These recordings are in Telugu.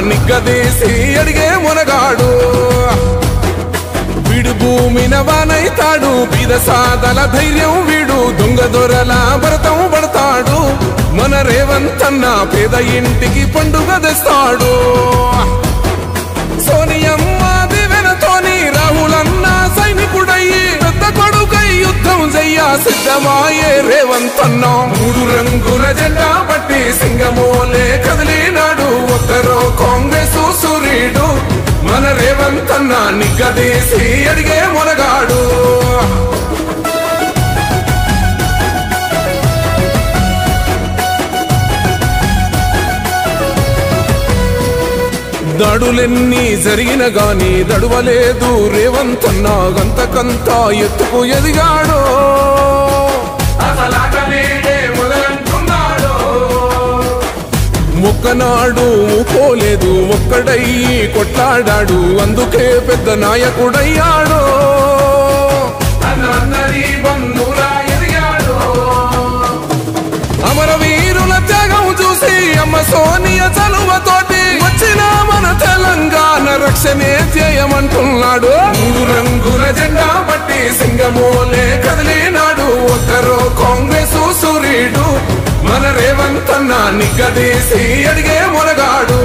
నిగ్గదీసి అడిగే మునగాడు వీడు భూమిన వానైతాడు బీద సాదల ధైర్యం వీడు దొంగ దొరల భరతం పడతాడు మన రేవంతన్న పేద ఇంటికి పండుగ తెస్తాడు సోనియమ్మ దివెనతోని రాహులన్న సైనికుడయ్యి పెద్ద కొడుకై యుద్ధం చెయ్య సిద్ధమాయే రేవంతన్న 3 రంగుల జెండా పట్టి సింగమోలే కదిలినాడు ఒక్కరో కాంగ్రెస్ సూర్యుడు మన రేవంతన్న నిగ్గదీసి అడిగే మునగాడు దాడులెన్ని జరిగిన గాని దడువలేదు రేవంతన్న గంతకంతా ఎత్తుకు ఎదిగాడు ఒక్కనాడు పోలేదు ఒక్కడయ్యి కొట్లాడాడు అందుకే పెద్ద నాయకుడయ్యాడు అమరవీరుల త్యాగం చూసి అమ్మ సోనియ చలువతోటి వచ్చిన మన తెలంగాణ రక్షణే చేయమంటున్నాడు 3 రంగుల జెండా పట్టి సింగమోలే కదిలినాడు ఒక్కరో కాంగ్రెస్ సూర్యుడు మన రేవంతన్న నిగ్గదీసి అడిగే మునగాడు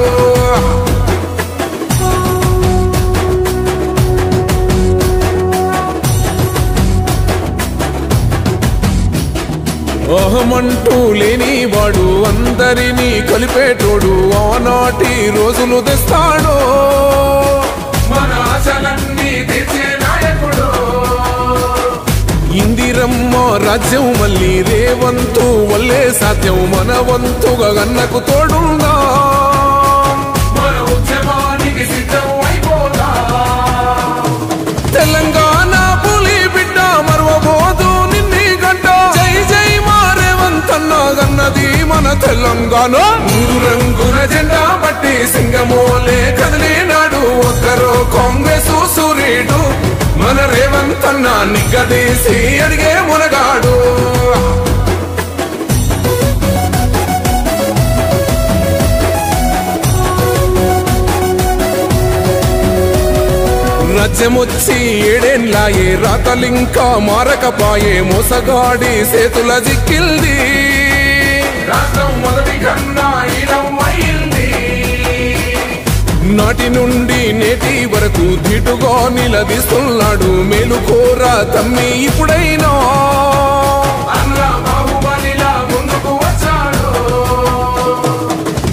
అహమంటూ లేనివాడు అందరినీ కలిపేటోడు ఆనాటి రోజులు తెస్తాడు మన ఆశలన్నీ తీర్చే నాయకుడు ఇందిరమ్మ రాజ్యం మళ్ళీ రేవంతు వల్లే సాధ్యం మన వంతుగా గన్నకు తోడుందా మన ఉద్యమానికి సిద్ధం అయిపోదా తెలంగాణ పులి బిడ్డ మరవబోదు నిన్ని గంట జై జై మా రేవంతన్న గన్నది మన తెలంగాణ 3 రంగుల జెండా పట్టి సింగమోలే కదిలినాడు ఒక్కరో కాంగ్రెస్ సూర్యుడు మన రేవంతన్న నిగ్గదీసి అడిగే మునగాడు రాజ్యమొచ్చి 7 ఏళ్లాయే రాతలింకా మారకపాయే మోసగాడి చేతుల జిక్కిల్ది రాష్ట్రం మొదటి కన్నా ఈడమైంది నాటి నుండి నేటి వరకు ధీటుగా నిలదీస్తున్నాడు మేలుకోరా తమ్మి ఇప్పుడైనా బాహుబలిలా ముందుకు వచ్చాడు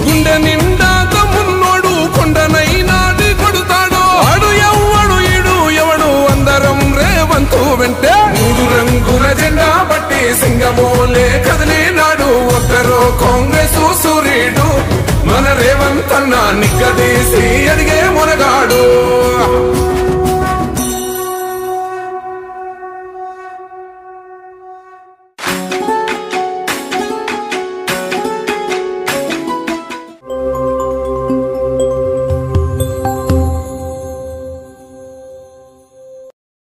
గుండె నిండా తమ్మున్నోడు కొండనైనా కొడుతాడు ఆడు ఎవ్వడు ఈడు ఎవడు అందరం రేవంతు వెంటే 3 రంగుల జెండా పట్టి సింగమోలే కదిలినాడు ఒక్కరో కాంగ్రెస్ సూర్యుడు మన రేవంతన్న నిగ్గదీసి అడిగే